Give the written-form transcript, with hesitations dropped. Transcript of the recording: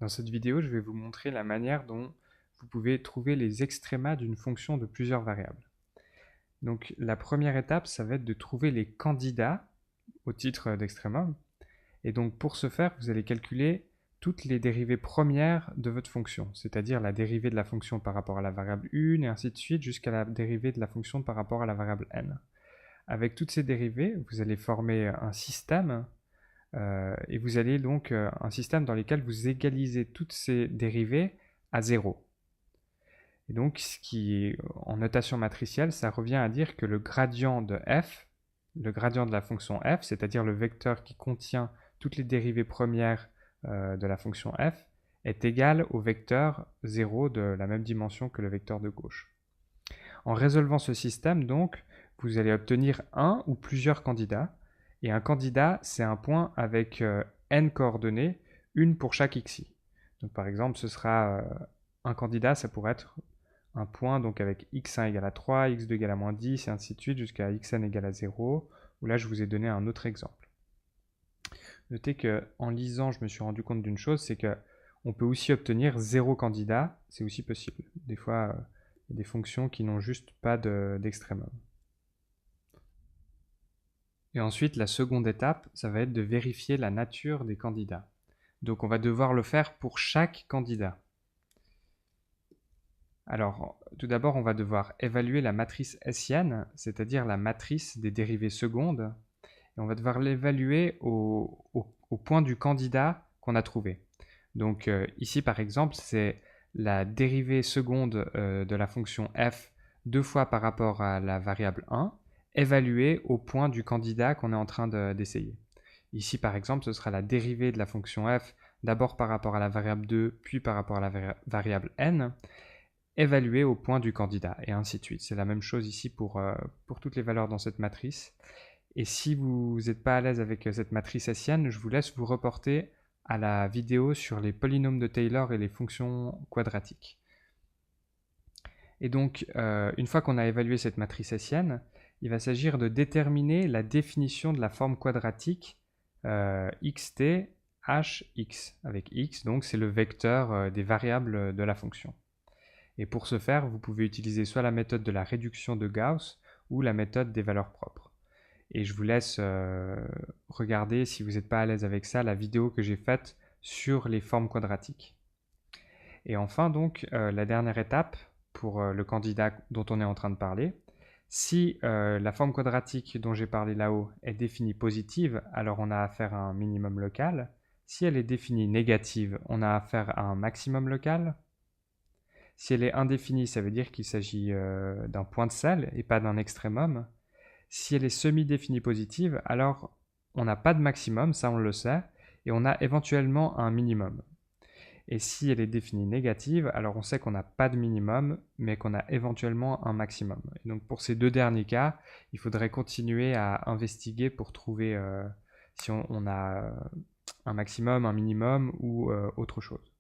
Dans cette vidéo, je vais vous montrer la manière dont vous pouvez trouver les extrémas d'une fonction de plusieurs variables. Donc la première étape, ça va être de trouver les candidats au titre d'extrémum. Et donc pour ce faire, vous allez calculer toutes les dérivées premières de votre fonction, c'est-à-dire la dérivée de la fonction par rapport à la variable 1 et ainsi de suite jusqu'à la dérivée de la fonction par rapport à la variable n. Avec toutes ces dérivées, vous allez former un système et vous allez donc un système dans lequel vous égalisez toutes ces dérivées à 0. Et donc, ce qui est en notation matricielle, ça revient à dire que le gradient de f, le gradient de la fonction f, c'est-à-dire le vecteur qui contient toutes les dérivées premières de la fonction f, est égal au vecteur 0 de la même dimension que le vecteur de gauche. En résolvant ce système, donc, vous allez obtenir un ou plusieurs candidats. Et un candidat, c'est un point avec n coordonnées, une pour chaque xi. Donc par exemple, ce sera un candidat, ça pourrait être un point donc avec x1 égale à 3, x2 égale à moins 10, et ainsi de suite, jusqu'à xn égale à 0, où là je vous ai donné un autre exemple. Notez qu'en lisant, je me suis rendu compte d'une chose, c'est qu'on peut aussi obtenir 0 candidat, c'est aussi possible. Des fois, il y a des fonctions qui n'ont juste pas d'extrémum. Et ensuite, la seconde étape, ça va être de vérifier la nature des candidats. Donc on va devoir le faire pour chaque candidat. Alors, tout d'abord, on va devoir évaluer la matrice hessienne, c'est-à-dire la matrice des dérivées secondes, et on va devoir l'évaluer au point du candidat qu'on a trouvé. Donc ici, par exemple, c'est la dérivée seconde de la fonction f deux fois par rapport à la variable 1, évaluée au point du candidat qu'on est en train d'essayer. Ici, par exemple, ce sera la dérivée de la fonction f d'abord par rapport à la variable 2, puis par rapport à la variable n, évaluée au point du candidat, et ainsi de suite. C'est la même chose ici pour toutes les valeurs dans cette matrice. Et si vous n'êtes pas à l'aise avec cette matrice hessienne, je vous laisse vous reporter à la vidéo sur les polynômes de Taylor et les fonctions quadratiques. Et donc, une fois qu'on a évalué cette matrice hessienne, il va s'agir de déterminer la définition de la forme quadratique xt hx, avec x, donc c'est le vecteur des variables de la fonction. Et pour ce faire, vous pouvez utiliser soit la méthode de la réduction de Gauss ou la méthode des valeurs propres. Et je vous laisse regarder, si vous n'êtes pas à l'aise avec ça, la vidéo que j'ai faite sur les formes quadratiques. Et enfin, donc, la dernière étape pour le candidat dont on est en train de parler. Si la forme quadratique dont j'ai parlé là-haut est définie positive, alors on a affaire à un minimum local. Si elle est définie négative, on a affaire à un maximum local. Si elle est indéfinie, ça veut dire qu'il s'agit d'un point de sel et pas d'un extrémum. Si elle est semi-définie positive, alors on n'a pas de maximum, ça on le sait, et on a éventuellement un minimum. Et si elle est définie négative, alors on sait qu'on n'a pas de minimum, mais qu'on a éventuellement un maximum. Et donc pour ces deux derniers cas, il faudrait continuer à investiguer pour trouver si on a un maximum, un minimum ou autre chose.